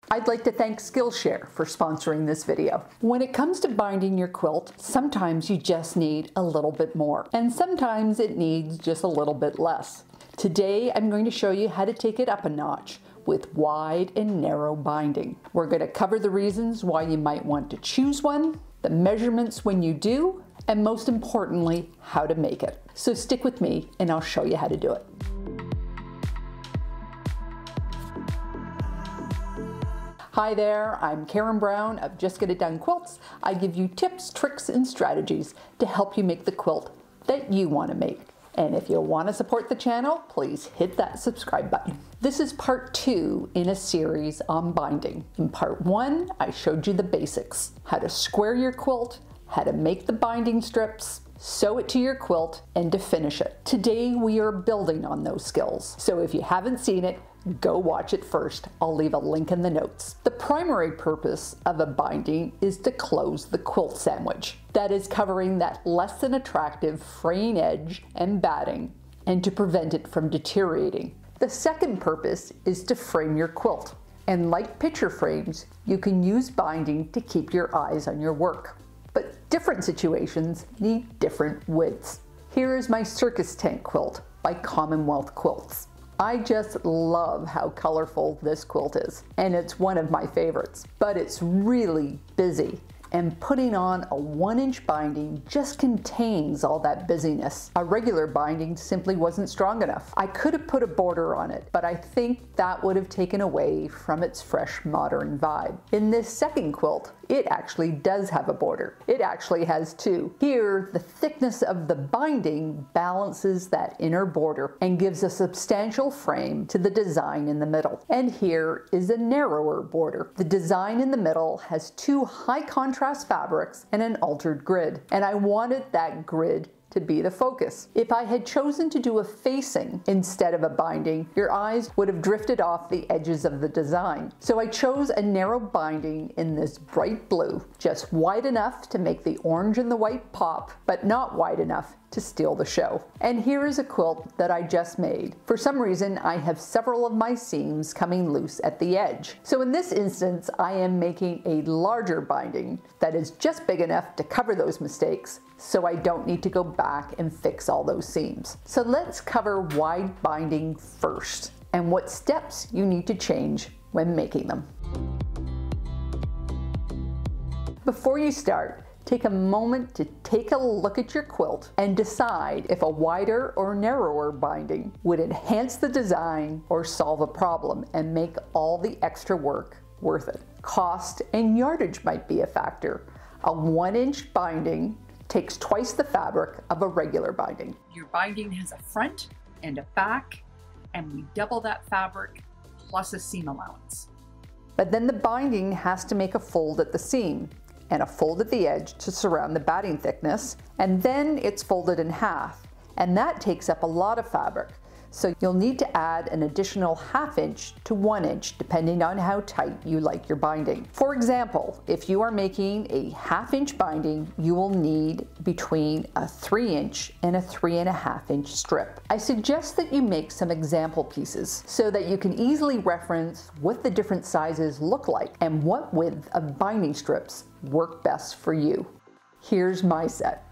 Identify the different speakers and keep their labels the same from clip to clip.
Speaker 1: I'd like to thank Skillshare for sponsoring this video. When it comes to binding your quilt, sometimes you just need a little bit more, and sometimes it needs just a little bit less. Today, I'm going to show you how to take it up a notch with wide and narrow binding. We're going to cover the reasons why you might want to choose one, the measurements when you do, and most importantly, how to make it. So stick with me and I'll show you how to do it. Hi there, I'm Karen Brown of Just Get It Done Quilts. I give you tips, tricks, and strategies to help you make the quilt that you want to make. And if you want to support the channel, please hit that subscribe button. This is part 2 in a series on binding. In part 1, I showed you the basics, how to square your quilt, how to make the binding strips, sew it to your quilt, and to finish it. Today we are building on those skills. So if you haven't seen it, go watch it first. I'll leave a link in the notes. The primary purpose of a binding is to close the quilt sandwich. That is covering that less than attractive fraying edge and batting, and to prevent it from deteriorating. The second purpose is to frame your quilt. And like picture frames, you can use binding to keep your eyes on your work. But different situations need different widths. Here is my Circus tent quilt by Commonwealth Quilts. I just love how colorful this quilt is, and it's one of my favorites, but it's really busy. And putting on a 1-inch binding just contains all that busyness. A regular binding simply wasn't strong enough. I could have put a border on it, but I think that would have taken away from its fresh modern vibe. In this second quilt, it actually does have a border. It actually has 2. Here, the thickness of the binding balances that inner border and gives a substantial frame to the design in the middle. And here is a narrower border. The design in the middle has 2 high contrast fabrics and an altered grid. And I wanted that grid to be the focus. If I had chosen to do a facing instead of a binding, your eyes would have drifted off the edges of the design. So I chose a narrow binding in this bright blue, just wide enough to make the orange and the white pop, but not wide enough to steal the show. And here is a quilt that I just made. For some reason, I have several of my seams coming loose at the edge. So in this instance, I am making a larger binding that is just big enough to cover those mistakes, so I don't need to go back and fix all those seams. So let's cover wide binding first, and what steps you need to change when making them. Before you start, take a moment to take a look at your quilt and decide if a wider or narrower binding would enhance the design or solve a problem and make all the extra work worth it. Cost and yardage might be a factor. A 1-inch binding takes twice the fabric of a regular binding.
Speaker 2: Your binding has a front and a back, and we double that fabric plus a seam allowance.
Speaker 1: But then the binding has to make a fold at the seam and a fold at the edge to surround the batting thickness, and then it's folded in half, and that takes up a lot of fabric. So you'll need to add an additional 1/2 inch to 1 inch depending on how tight you like your binding. For example, if you are making a 1/2 inch binding, you will need between a 3-inch and a 3.5 inch strip. I suggest that you make some example pieces so that you can easily reference what the different sizes look like and what width of binding strips work best for you. Here's my set.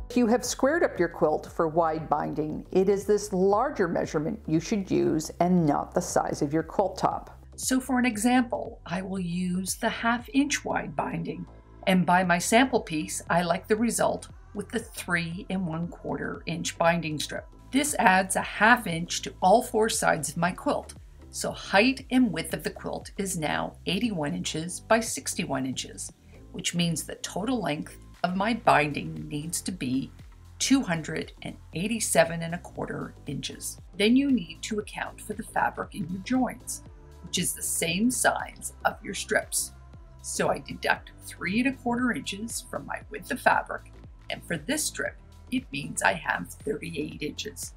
Speaker 1: If you have squared up your quilt for wide binding, it is this larger measurement you should use and not the size of your quilt top.
Speaker 2: So for an example, I will use the 1/2 inch wide binding, and by my sample piece, I like the result with the 3 1/4 inch binding strip. This adds a 1/2 inch to all 4 sides of my quilt, so height and width of the quilt is now 81 inches by 61 inches, which means the total length of my binding needs to be 287 1/4 inches. Then you need to account for the fabric in your joins, which is the same size of your strips. So I deduct 3 1/4 inches from my width of fabric, and for this strip, it means I have 38 inches.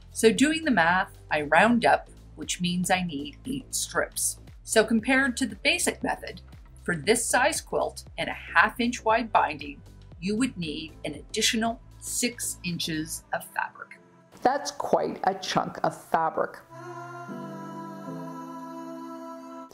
Speaker 2: So doing the math, I round up, which means I need 8 strips. So compared to the basic method, for this size quilt and a 1/2 inch wide binding, you would need an additional 6 inches of fabric.
Speaker 1: That's quite a chunk of fabric.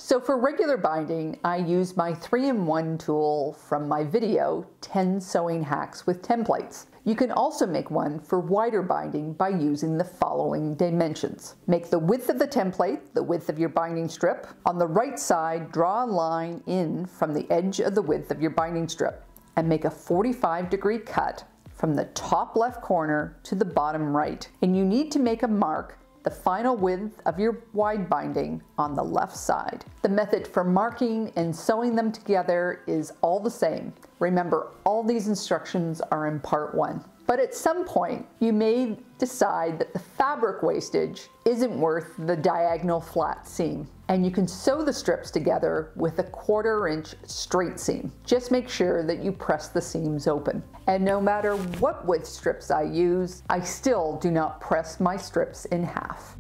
Speaker 1: So for regular binding, I use my 3-in-1 tool from my video, 10 Sewing Hacks with Templates. You can also make one for wider binding by using the following dimensions. Make the width of the template the width of your binding strip. On the right side, draw a line in from the edge of the width of your binding strip and make a 45-degree cut from the top left corner to the bottom right. And you need to make a mark the final width of your wide binding on the left side. The method for marking and sewing them together is all the same. Remember, all these instructions are in part 1. But at some point, you may decide that the fabric wastage isn't worth the diagonal flat seam, and you can sew the strips together with a 1/4 inch straight seam. Just make sure that you press the seams open. And no matter what width strips I use, I still do not press my strips in half.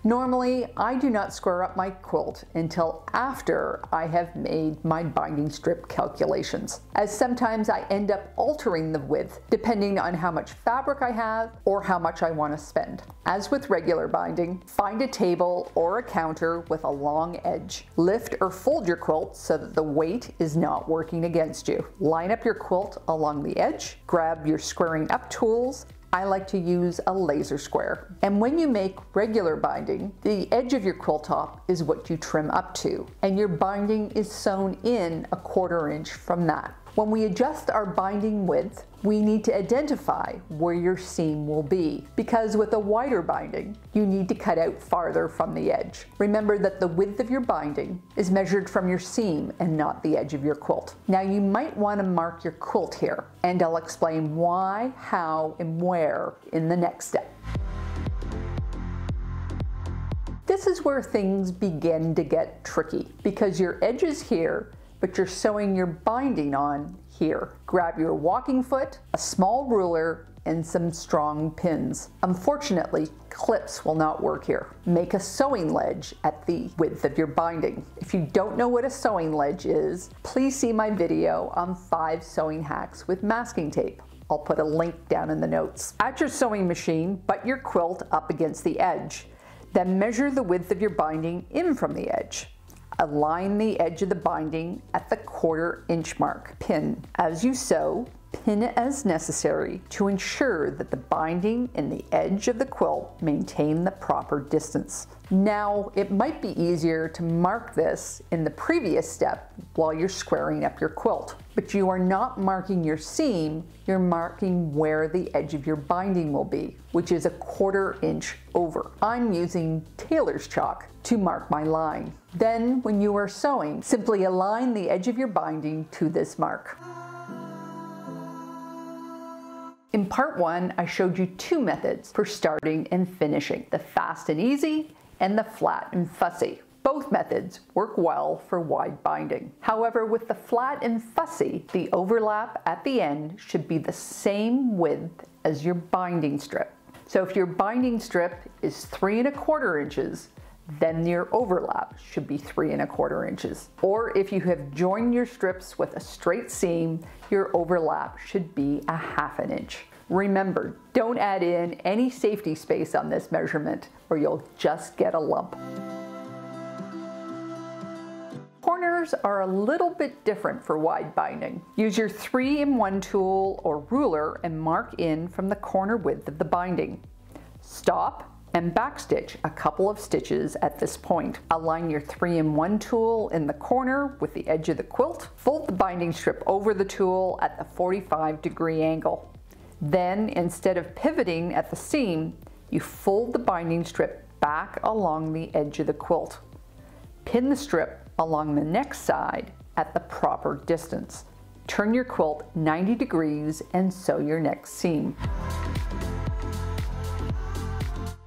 Speaker 1: Normally, I do not square up my quilt until after I have made my binding strip calculations, as sometimes I end up altering the width depending on how much fabric I have or how much I want to spend. As with regular binding, find a table or a counter with a long edge. Lift or fold your quilt so that the weight is not working against you. Line up your quilt along the edge, grab your squaring up tools. I like to use a laser square. And when you make regular binding, the edge of your quilt top is what you trim up to, and your binding is sewn in a 1/4 inch from that. When we adjust our binding width, we need to identify where your seam will be, because with a wider binding, you need to cut out farther from the edge. Remember that the width of your binding is measured from your seam and not the edge of your quilt. Now you might want to mark your quilt here, and I'll explain why, how, and where in the next step. This is where things begin to get tricky, because your edge is here, but you're sewing your binding on here. Grab your walking foot, a small ruler, and some strong pins. Unfortunately, clips will not work here. Make a sewing ledge at the width of your binding. If you don't know what a sewing ledge is, please see my video on 5 sewing hacks with masking tape. I'll put a link down in the notes. At your sewing machine, butt your quilt up against the edge. Then measure the width of your binding in from the edge. Align the edge of the binding at the 1/4 inch mark. Pin. As you sew, pin as necessary to ensure that the binding and the edge of the quilt maintain the proper distance. Now, it might be easier to mark this in the previous step while you're squaring up your quilt, but you are not marking your seam, you're marking where the edge of your binding will be, which is a 1/4 inch over. I'm using tailor's chalk to mark my line. Then, when you are sewing, simply align the edge of your binding to this mark. In part 1, I showed you 2 methods for starting and finishing, the fast and easy and the flat and fussy. Both methods work well for wide binding. However, with the flat and fussy, the overlap at the end should be the same width as your binding strip. So if your binding strip is 3¼ inches, then your overlap should be 3¼ inches. Or if you have joined your strips with a straight seam, your overlap should be a 1/2 inch. Remember, don't add in any safety space on this measurement or you'll just get a lump. Corners are a little bit different for wide binding. Use your 3-in-1 tool or ruler and mark in from the corner width of the binding. Stop and backstitch a couple of stitches at this point. Align your 3-in-1 tool in the corner with the edge of the quilt. Fold the binding strip over the tool at the 45-degree angle. Then, instead of pivoting at the seam, you fold the binding strip back along the edge of the quilt. Pin the strip along the next side at the proper distance. Turn your quilt 90 degrees and sew your next seam.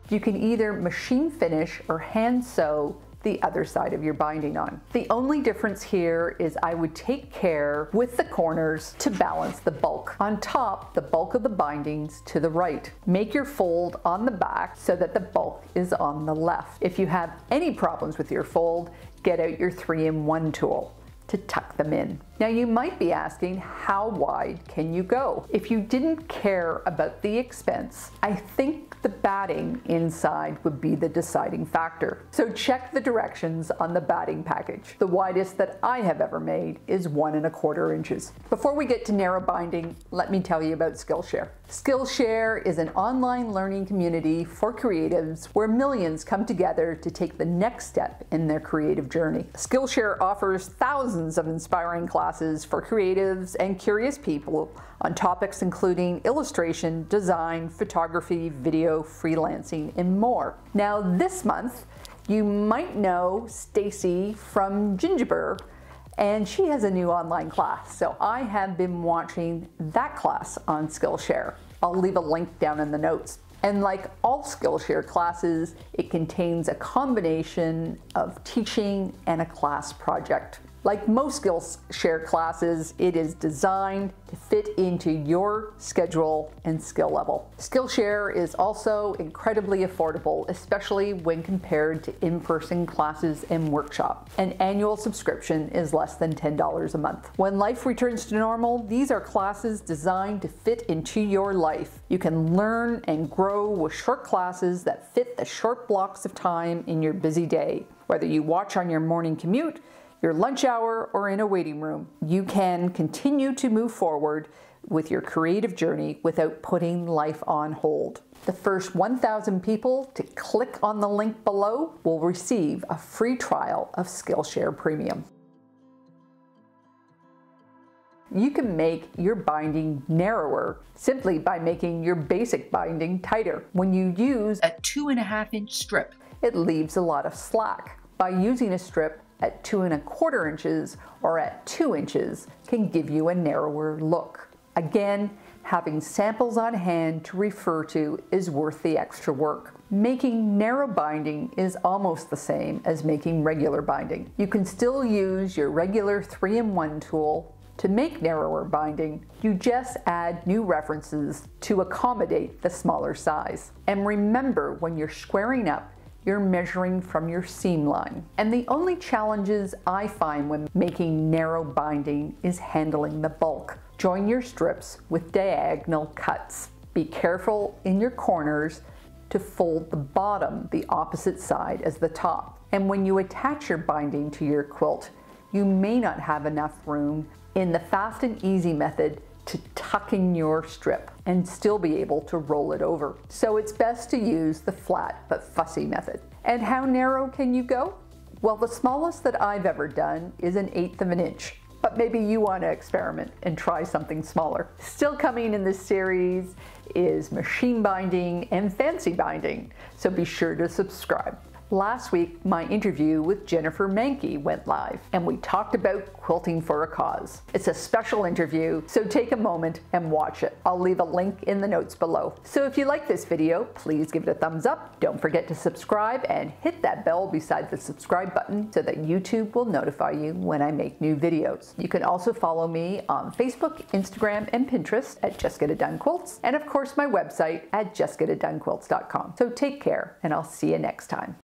Speaker 1: You can either machine finish or hand sew the other side of your binding on. The only difference here is I would take care with the corners to balance the bulk. On top, the bulk of the bindings to the right. Make your fold on the back so that the bulk is on the left. If you have any problems with your fold, get out your 3-in-1 tool to tuck them in. Now you might be asking, how wide can you go? If you didn't care about the expense, I think the batting inside would be the deciding factor. So check the directions on the batting package. The widest that I have ever made is 1¼ inches. Before we get to narrow binding, let me tell you about Skillshare. Skillshare is an online learning community for creatives where millions come together to take the next step in their creative journey. Skillshare offers thousands of inspiring classes for creatives and curious people on topics including illustration, design, photography, video, freelancing, and more. Now this month, you might know Stacy from Gingerbread, and she has a new online class. So I have been watching that class on Skillshare. I'll leave a link down in the notes. And like all Skillshare classes, it contains a combination of teaching and a class project. Like most Skillshare classes, it is designed to fit into your schedule and skill level. Skillshare is also incredibly affordable, especially when compared to in-person classes and workshops. An annual subscription is less than $10 a month. When life returns to normal, these are classes designed to fit into your life. You can learn and grow with short classes that fit the short blocks of time in your busy day. Whether you watch on your morning commute, your lunch hour, or in a waiting room, you can continue to move forward with your creative journey without putting life on hold. The first 1,000 people to click on the link below will receive a free trial of Skillshare Premium. You can make your binding narrower simply by making your basic binding tighter. When you use
Speaker 2: a 2½ inch strip,
Speaker 1: it leaves a lot of slack. By using a strip at 2¼ inches or at 2 inches can give you a narrower look. Again, having samples on hand to refer to is worth the extra work. Making narrow binding is almost the same as making regular binding. You can still use your regular 3-in-1 tool to make narrower binding. You just add new references to accommodate the smaller size. And remember, when you're squaring up, you're measuring from your seam line. And the only challenges I find when making narrow binding is handling the bulk. Join your strips with diagonal cuts. Be careful in your corners to fold the bottom the opposite side as the top. And when you attach your binding to your quilt, you may not have enough room in the fast and easy method to tuck in your strip and still be able to roll it over. So it's best to use the flat but fussy method. And how narrow can you go? Well, the smallest that I've ever done is 1/8 inch, but maybe you want to experiment and try something smaller. Still coming in this series is machine binding and fancy binding, so be sure to subscribe. Last week, my interview with Jennifer Mahnke went live, and we talked about quilting for a cause. It's a special interview, so take a moment and watch it. I'll leave a link in the notes below. So if you like this video, please give it a thumbs up. Don't forget to subscribe and hit that bell beside the subscribe button so that YouTube will notify you when I make new videos. You can also follow me on Facebook, Instagram, and Pinterest at Just Get It Done Quilts, and of course my website at justgetitdonequilts.com. So take care, and I'll see you next time.